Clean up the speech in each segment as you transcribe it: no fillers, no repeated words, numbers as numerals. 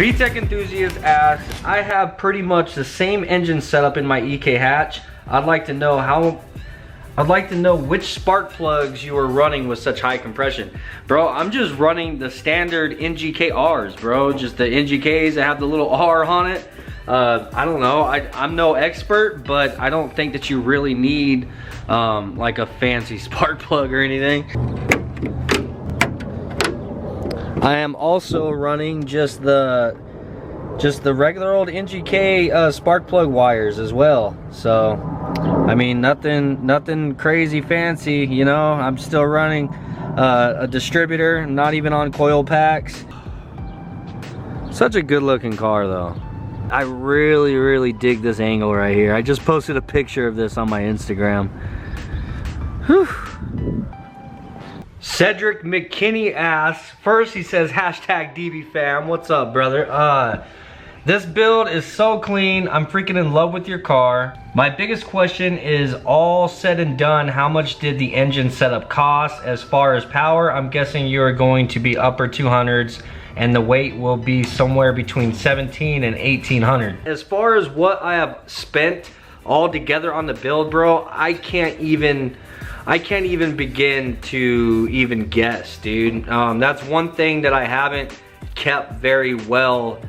VTech Enthusiast asks, I have pretty much the same engine setup in my EK hatch. I'd like to know which spark plugs you are running with such high compression. Bro, I'm just running the standard NGK-Rs, bro. Just the NGKs that have the little R on it. I don't know, I'm no expert, but I don't think that you really need like a fancy spark plug or anything. I am also running just the regular old NGK spark plug wires as well. So, I mean, nothing crazy fancy, you know. I'm still running a distributor, not even on coil packs. Such a good looking car though. I really dig this angle right here. I just posted a picture of this on my Instagram. Whew. Cedric McKinney asks, first he says hashtag DBFam. What's up, brother? This build is so clean. I'm freaking in love with your car. My biggest question is, all said and done, how much did the engine setup cost? As far as power, I'm guessing you are going to be upper 200s and the weight will be somewhere between 17 and 1800. As far as what I have spent all together on the build, bro, I can't even begin to even guess, dude. That's one thing that I haven't kept very well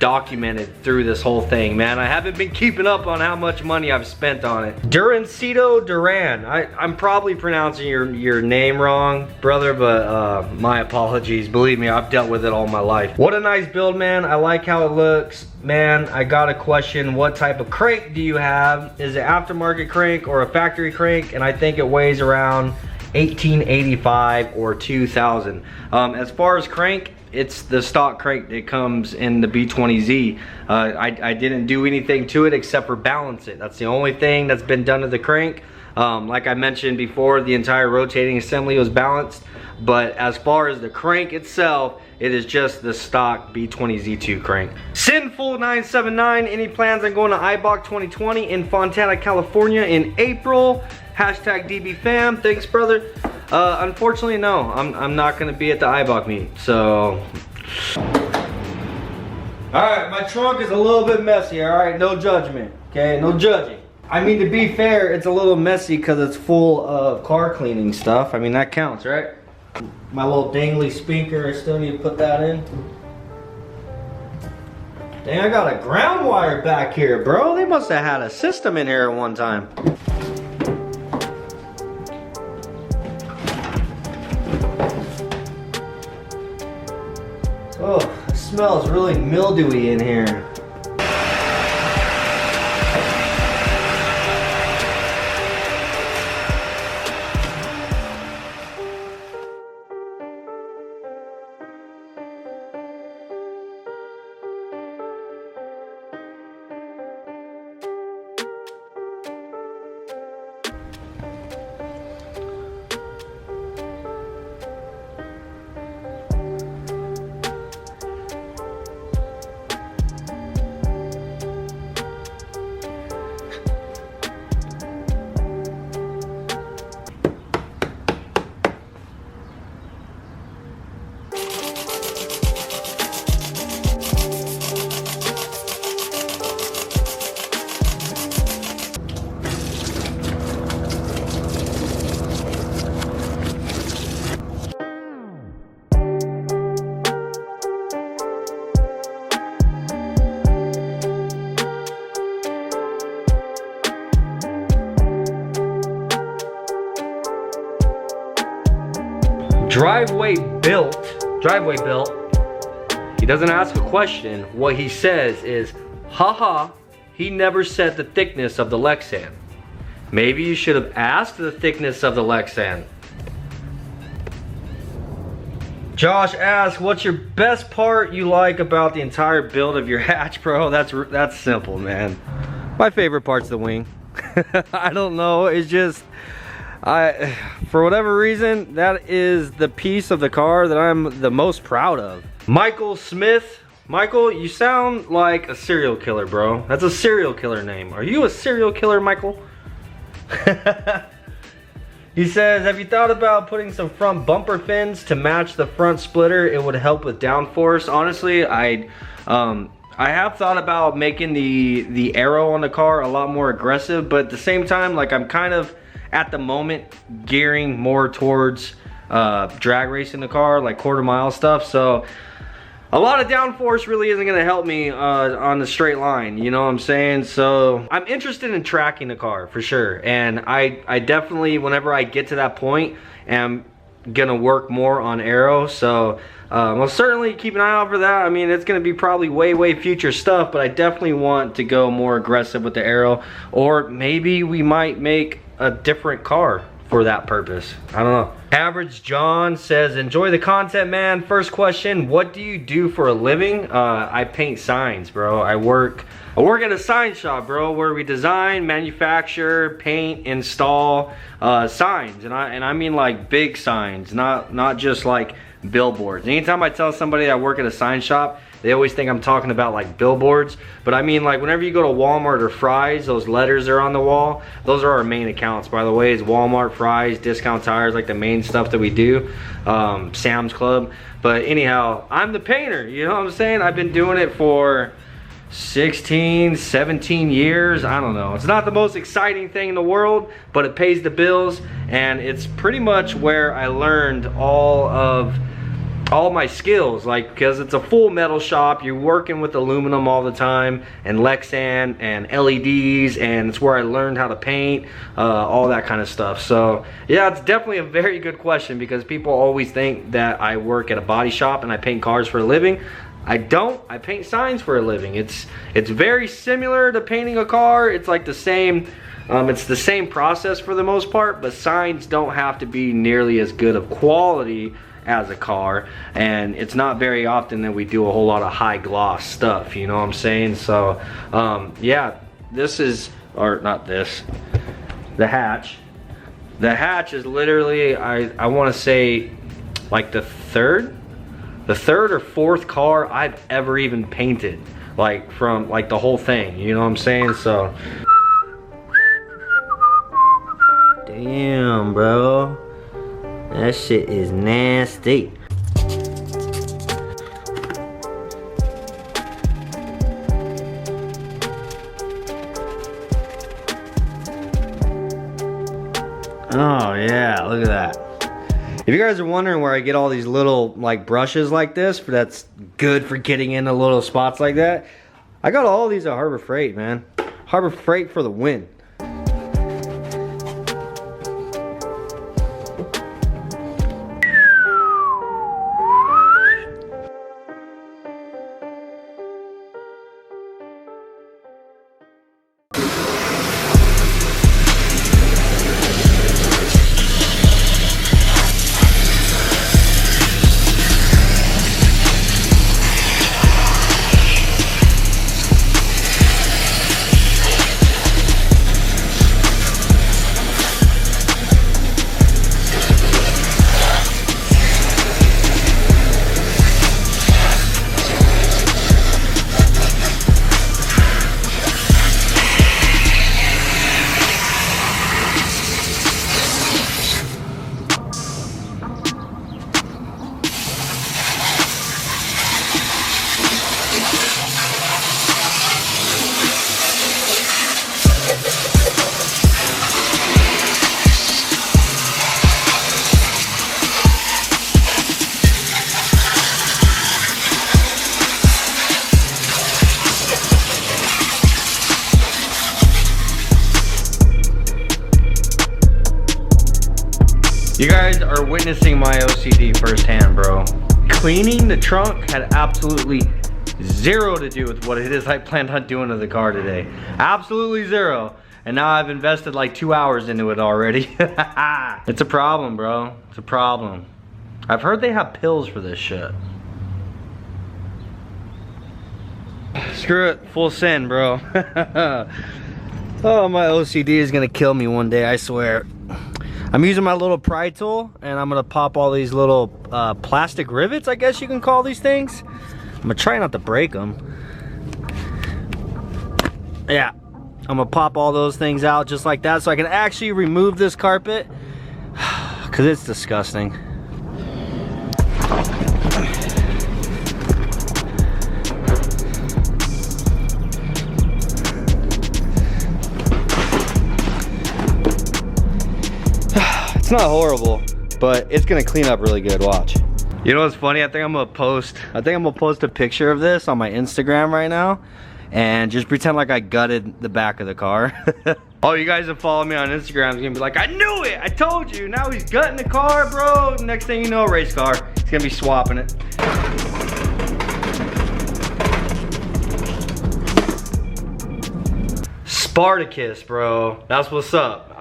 documented through this whole thing, man. I haven't been keeping up on how much money I've spent on it. Durancito Duran. I'm probably pronouncing your name wrong, brother, but my apologies. Believe me, I've dealt with it all my life. What a nice build, man. I like how it looks. Man, I got a question. What type of crank do you have? Is it aftermarket crank or a factory crank? And I think it weighs around 1885 or 2000. As far as crank, it's the stock crank that comes in the B20Z. I didn't do anything to it except for balance it. That's the only thing that's been done to the crank. Like I mentioned before, the entire rotating assembly was balanced. But as far as the crank itself, it is just the stock B20Z2 crank. Sinful979, any plans on going to IBOC 2020 in Fontana, California in April? Hashtag DBFam. Thanks, brother. Unfortunately, no. I'm not gonna be at the IBOC meet, so. Alright, my trunk is a little bit messy, alright? No judgment, okay? No judging. I mean, to be fair, it's a little messy because it's full of car cleaning stuff. I mean, that counts, right? My little dangly speaker, I still need to put that in. Dang, I got a ground wire back here, bro. They must have had a system in here at one time. Oh, it smells really mildewy in here. Driveway built. He doesn't ask a question. What he says is, haha, he never said the thickness of the Lexan. Maybe you should have asked the thickness of the Lexan. Josh asks, what's your best part you like about the entire build of your hatch, bro? That's simple, man. My favorite part's the wing. I don't know, it's just, for whatever reason, that is the piece of the car that I'm the most proud of. Michael Smith. Michael, you sound like a serial killer, bro. That's a serial killer name. Are you a serial killer, Michael? He says, have you thought about putting some front bumper fins to match the front splitter? It would help with downforce. Honestly, I have thought about making the aero on the car a lot more aggressive, but at the same time, like, I'm kind of at the moment gearing more towards drag racing the car, like quarter-mile stuff. So a lot of downforce really isn't gonna help me on the straight line, you know what I'm saying? So I'm interested in tracking the car for sure. And I definitely, whenever I get to that point, am gonna work more on aero. So I'll certainly keep an eye out for that. I mean, it's gonna be probably way future stuff, but I definitely want to go more aggressive with the aero. Or maybe we might make a different car for that purpose. I don't know. Average John says, enjoy the content, man. First question, what do you do for a living? I paint signs, bro. I work at a sign shop, bro, where we design, manufacture, paint, install signs. And I mean like big signs, not just like billboards. Anytime I tell somebody I work at a sign shop, they always think I'm talking about like billboards, but I mean like whenever you go to Walmart or Fry's, those letters are on the wall. Those are our main accounts, by the way. It's Walmart, Fry's, Discount Tires, like the main stuff that we do. Sam's Club. But anyhow, I'm the painter, you know what I'm saying? I've been doing it for 16, 17 years. I don't know. It's not the most exciting thing in the world, but it pays the bills, and it's pretty much where I learned all my skills, like, because it's a full metal shop. You're working with aluminum all the time and Lexan and LEDs, and it's where I learned how to paint, all that kind of stuff. So yeah, it's definitely a very good question, because people always think that I work at a body shop and I paint cars for a living. I don't. I paint signs for a living. It's very similar to painting a car. It's like the same it's the same process for the most part, but signs don't have to be nearly as good of quality as a car, and it's not very often that we do a whole lot of high gloss stuff, you know what I'm saying? So yeah, this is, or not this, the hatch is literally, I want to say like the third or fourth car I've ever even painted, like from like the whole thing, you know what I'm saying? So damn, bro, that shit is nasty. Oh yeah, look at that. If you guys are wondering where I get all these little like brushes like this, that's good for getting into little spots like that, I got all these at Harbor Freight, man. Harbor Freight for the win. You guys are witnessing my OCD firsthand, bro. Cleaning the trunk had absolutely zero to do with what it is I planned on doing to the car today. Absolutely zero. And now I've invested like 2 hours into it already. It's a problem, bro. It's a problem. I've heard they have pills for this shit. Screw it, full send, bro. Oh, my OCD is gonna kill me one day, I swear. I'm using my little pry tool, and I'm gonna pop all these little plastic rivets, I guess you can call these things. I'm gonna try not to break them. Yeah, I'm gonna pop all those things out just like that, so I can actually remove this carpet because it's disgusting. It's not horrible, but it's gonna clean up really good, watch. You know what's funny? I think I'm gonna post a picture of this on my Instagram right now and just pretend like I gutted the back of the car. All you guys that follow me on Instagram is gonna be like, I knew it, I told you. Now he's gutting the car, bro. Next thing you know, race car. He's gonna be swapping it. Spartacus, bro. That's what's up.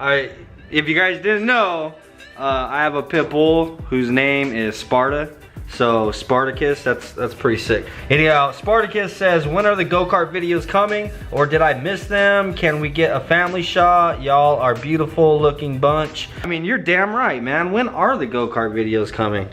If you guys didn't know, I have a pit bull whose name is Sparta. So Spartacus, that's pretty sick. Anyhow, Spartacus says, when are the go-kart videos coming? Or did I miss them? Can we get a family shot? Y'all are beautiful looking bunch. I mean, you're damn right, man. When are the go-kart videos coming?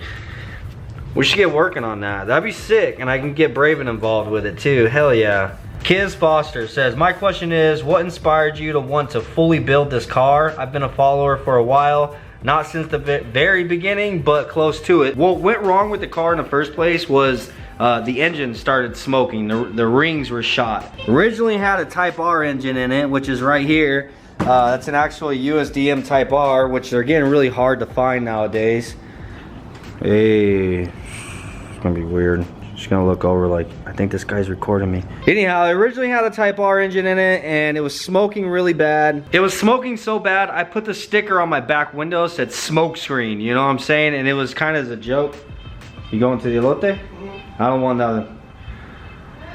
We should get working on that. That'd be sick, and I can get Braven involved with it too. Hell yeah. Kiz Foster says, my question is, what inspired you to want to fully build this car? I've been a follower for a while, not since the very beginning, but close to it. What went wrong with the car in the first place was the engine started smoking. The rings were shot. Originally had a Type R engine in it, which is right here. That's an actual USDM Type R, which they're getting really hard to find nowadays. Hey, it's gonna be weird. Just gonna look over like, I think this guy's recording me. Anyhow, I originally had a Type R engine in it and it was smoking really bad. It was smoking so bad, I put the sticker on my back window, said smoke screen, you know what I'm saying? And it was kind of as a joke. You going to the elote? I don't want nothing.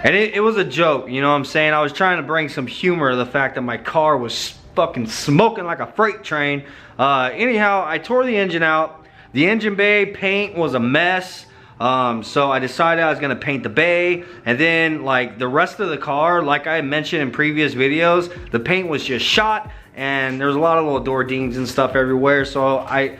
And it was a joke, you know what I'm saying? I was trying to bring some humor to the fact that my car was fucking smoking like a freight train. Anyhow, I tore the engine out. The engine bay paint was a mess. So I decided I was gonna paint the bay, and then like the rest of the car, like I mentioned in previous videos, the paint was just shot and there was a lot of little door dings and stuff everywhere. So I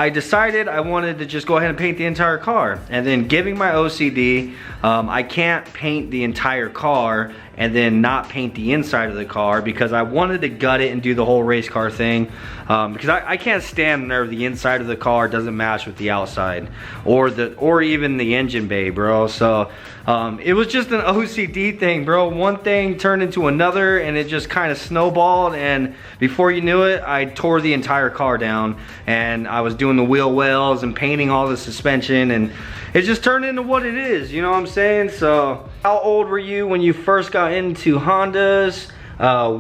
decided I wanted to just go ahead and paint the entire car. And then giving my OCD, I can't paint the entire car and then not paint the inside of the car because I wanted to gut it and do the whole race car thing. Because I can't stand whenever the inside of the car doesn't match with the outside or even the engine bay, bro. So it was just an OCD thing, bro. One thing turned into another and it just kind of snowballed, and before you knew it, I tore the entire car down and I was doing the wheel wells and painting all the suspension, and it just turned into what it is, you know what I'm saying? So how old were you when you first got into Hondas?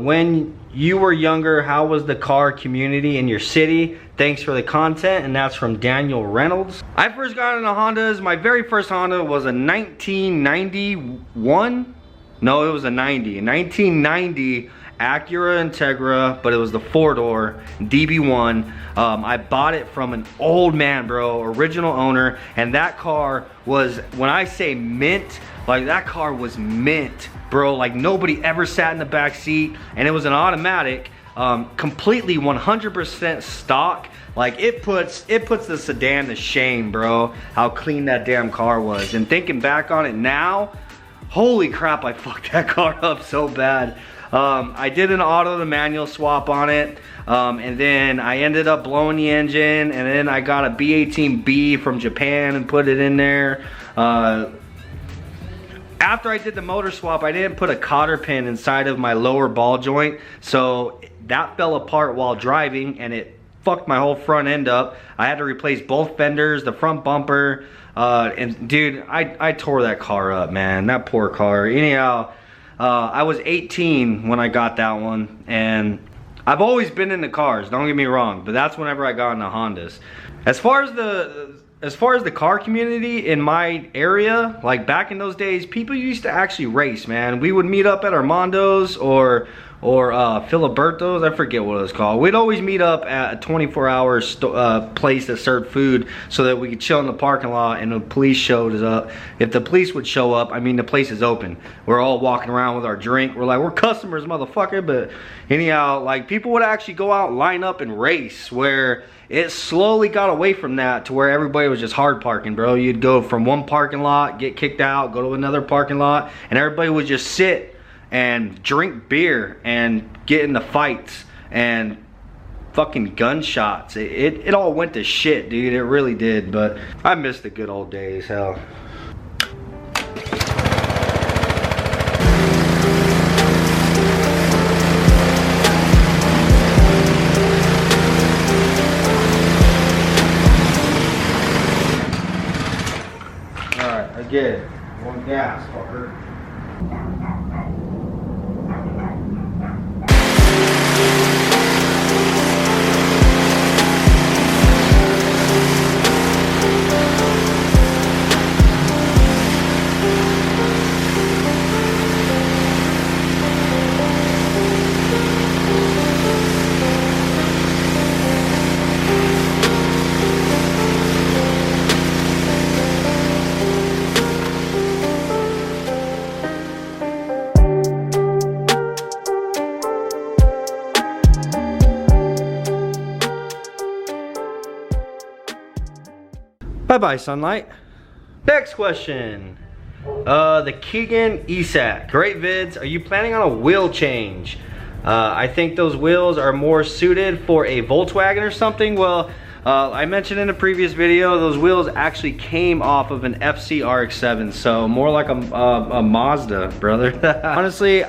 When you were younger, how was the car community in your city? Thanks for the content. And that's from Daniel Reynolds. I first got into Hondas. My very first Honda was a 1991. No, it was a 90. A 1990 Acura Integra, but it was the 4-door DB1. I bought it from an old man, bro, original owner, and that car was, when I say mint, like that car was mint, bro. Like nobody ever sat in the back seat, and it was an automatic, completely 100% stock. Like it puts the sedan to shame, bro, how clean that damn car was. And thinking back on it now, holy crap, I fucked that car up so bad. I did an auto to manual swap on it, and then I ended up blowing the engine, and then I got a B18B from Japan and put it in there. After I did the motor swap, I didn't put a cotter pin inside of my lower ball joint, so that fell apart while driving and it fucked my whole front end up. I had to replace both fenders, the front bumper, and dude, I tore that car up, man, that poor car. Anyhow, I was 18 when I got that one, and I've always been into cars, don't get me wrong, but that's whenever I got into Hondas. As far as the car community in my area, like back in those days, people used to actually race, man. We would meet up at Armando's or Filiberto's, I forget what it was called. We'd always meet up at a 24-hour place that served food so that we could chill in the parking lot, and the police showed us up. If the police would show up, I mean, the place is open. We're all walking around with our drink. We're like, we're customers, motherfucker. But anyhow, like people would actually go out and line up and race, where it slowly got away from that to where everybody was just hard parking, bro. You'd go from one parking lot, get kicked out, go to another parking lot, and everybody would just sit and drink beer and get in the fights. And fucking gunshots. It all went to shit, dude. It really did, but I miss the good old days, hell. Alright, again, one gas, fucker. Bye-bye, sunlight. Next question. The Keegan ESAC. Great vids. Are you planning on a wheel change? I think those wheels are more suited for a Volkswagen or something. Well, I mentioned in a previous video, those wheels actually came off of an FC RX-7, so more like a Mazda, brother. Honestly,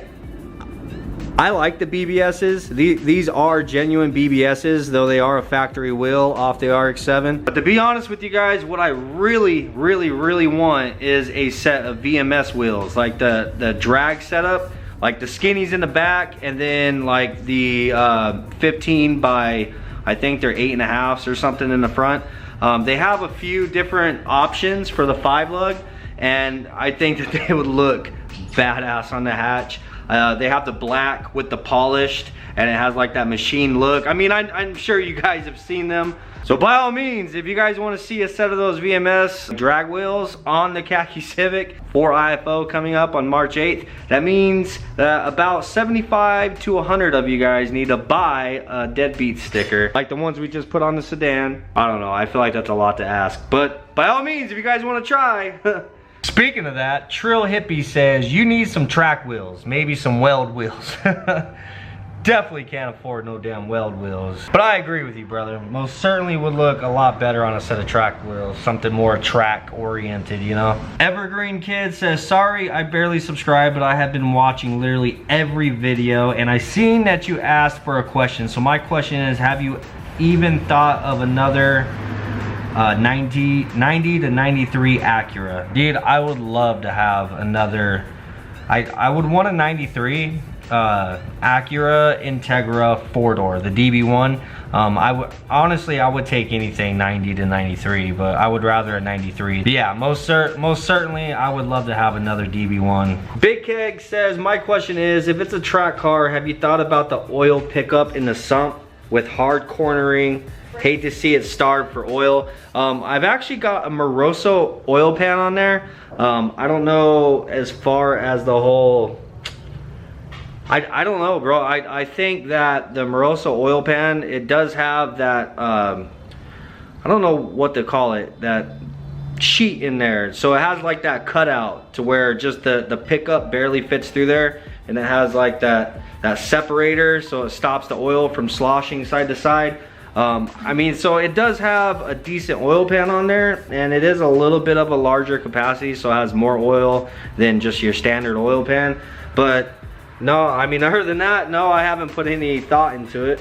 I like the BBSs. These are genuine BBSs, though they are a factory wheel off the RX-7. But to be honest with you guys, what I really want is a set of VMS wheels, like the drag setup, like the skinnies in the back, and then like the 15 by, I think they're 8.5s or something in the front. They have a few different options for the 5-lug, and I think that they would look badass on the hatch. They have the black with the polished, and it has like that machine look. I mean, I'm sure you guys have seen them. So by all means, if you guys want to see a set of those VMS drag wheels on the khaki Civic for IFO coming up on March 8th, that means that about 75 to 100 of you guys need to buy a Deadbeat sticker, like the ones we just put on the sedan. I don't know, I feel like that's a lot to ask, but by all means, if you guys want to try. Speaking of that, Trill Hippie says you need some track wheels, maybe some weld wheels. Definitely can't afford no damn weld wheels. But I agree with you, brother. Most certainly would look a lot better on a set of track wheels. Something more track oriented, you know? Evergreen Kid says, sorry, I barely subscribed, but I have been watching literally every video, and I seen that you asked for a question. So my question is, have you even thought of another 90 to 93 Acura? Dude, I would love to have another, I would want a 93 Acura Integra 4-door, the DB1. Honestly, I would take anything 90 to 93, but I would rather a 93. But yeah, most certainly I would love to have another DB1. Big Keg says, my question is, if it's a track car, have you thought about the oil pickup in the sump with hard cornering? Hate to see it starve for oil. I've actually got a Moroso oil pan on there. I don't know as far as the whole, I don't know, bro. I think that the Moroso oil pan, it does have that, I don't know what to call it, that sheet in there. So it has like that cutout to where just the pickup barely fits through there. And it has like that separator, so it stops the oil from sloshing side to side. I mean, so it does have a decent oil pan on there, and it is a little bit of a larger capacity, so it has more oil than just your standard oil pan. But no, I mean, other than that, no, I haven't put any thought into it.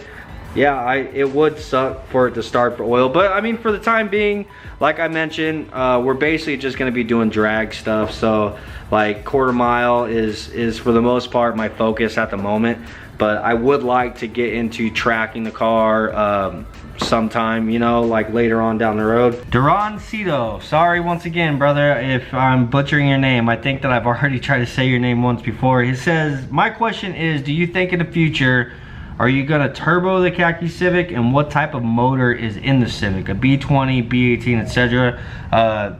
Yeah, it would suck for it to starve for oil, but I mean, for the time being, like I mentioned, we're basically just gonna be doing drag stuff. So like quarter mile is for the most part my focus at the moment. But I would like to get into tracking the car sometime, you know, like later on down the road. Duran Cito, sorry once again, brother, if I'm butchering your name. I think that I've already tried to say your name once before. He says, my question is, do you think in the future, are you gonna turbo the khaki Civic, and what type of motor is in the Civic? A B20, B18, etc.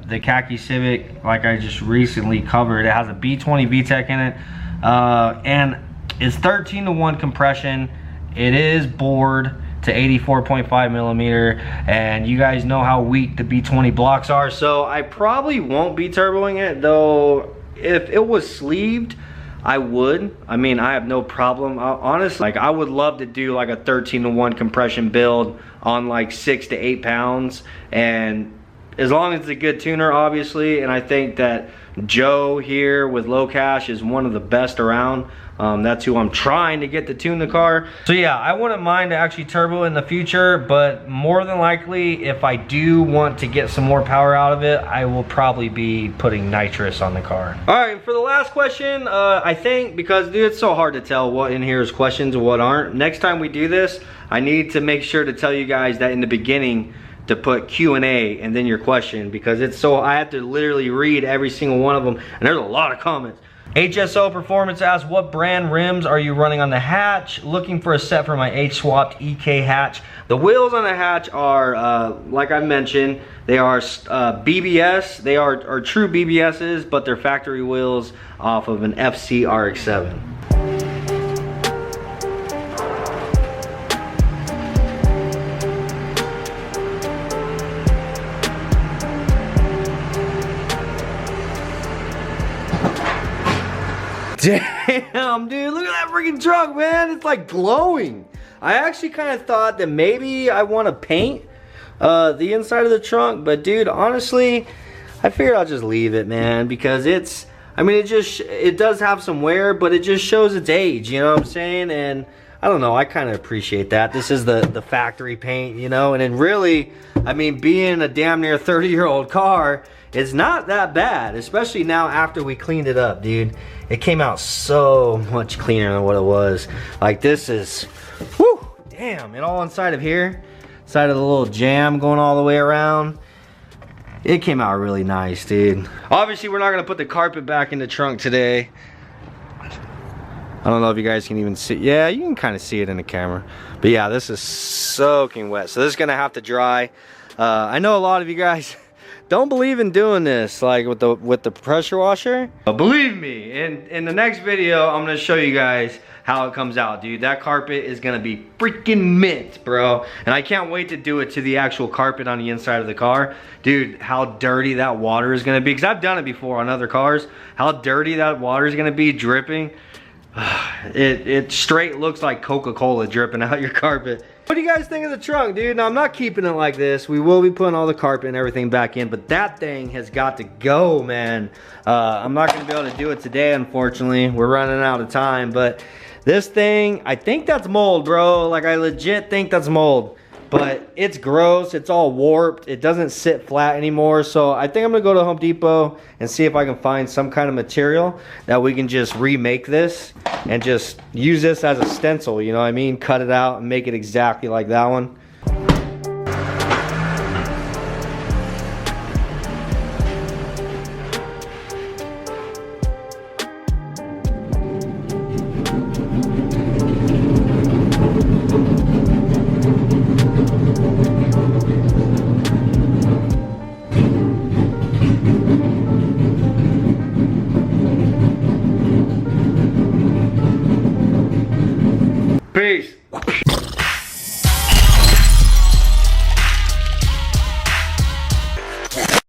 The khaki Civic, like I just recently covered, it has a B20 VTEC in it, and it's 13-to-1 compression. It is bored to 84.5 millimeter, and you guys know how weak the B20 blocks are, so I probably won't be turboing it, though if it was sleeved, I would. I mean, I have no problem. Honestly, like, I would love to do like a 13-to-1 compression build on like 6 to 8 pounds, and as long as it's a good tuner, obviously. And I think that Joe here with Low Cash is one of the best around. That's who I'm trying to get to tune the car. So yeah, I wouldn't mind to actually turbo in the future, but more than likely, if I do want to get some more power out of it, I will probably be putting nitrous on the car. All right, for the last question, I think, because dude, it's so hard to tell what in here is questions and what aren't. Next time we do this, I need to make sure to tell you guys that in the beginning to put Q&A and then your question, because it's so, I have to literally read every single one of them, and there's a lot of comments. HSO Performance asks, what brand rims are you running on the hatch? Looking for a set for my H-swapped EK hatch. The wheels on the hatch are, like I mentioned, they are BBS. They are true BBSs, but they're factory wheels off of an FC RX-7. Damn, dude, look at that freaking truck, man. It's like glowing. I actually kind of thought that maybe I want to paint the inside of the trunk, but dude, honestly, I figured I'll just leave it, man, because it's, I mean, it does have some wear, but it just shows its age, you know what I'm saying? And I don't know, I kind of appreciate that. This is the factory paint, you know, and then really, I mean, being a damn near 30-year-old car, it's not that bad, especially now after we cleaned it up, dude. It came out so much cleaner than what it was. Like, this is, whew, damn, and all inside of here, side of the little jam going all the way around. It came out really nice, dude. Obviously, we're not gonna put the carpet back in the trunk today. I don't know if you guys can even see. Yeah, you can kind of see it in the camera. But yeah, this is soaking wet. So this is gonna have to dry. I know a lot of you guys don't believe in doing this, like with the pressure washer. But believe me, in the next video, I'm gonna show you guys how it comes out, dude. That carpet is gonna be freaking mint, bro. And I can't wait to do it to the actual carpet on the inside of the car. Dude, how dirty that water is gonna be, because I've done it before on other cars. How dirty that water is gonna be dripping. It straight looks like Coca-Cola dripping out your carpet. What do you guys think of the trunk, dude? Now, I'm not keeping it like this. We will be putting all the carpet and everything back in, but that thing has got to go, man. I'm not gonna be able to do it today, unfortunately. We're running out of time, but this thing, I think that's mold, bro. Like, I legit think that's mold. But it's gross, it's all warped, it doesn't sit flat anymore. So I think I'm gonna go to Home Depot and see if I can find some kind of material that we can just remake this and just use this as a stencil, you know what I mean? Cut it out and make it exactly like that one. Peace.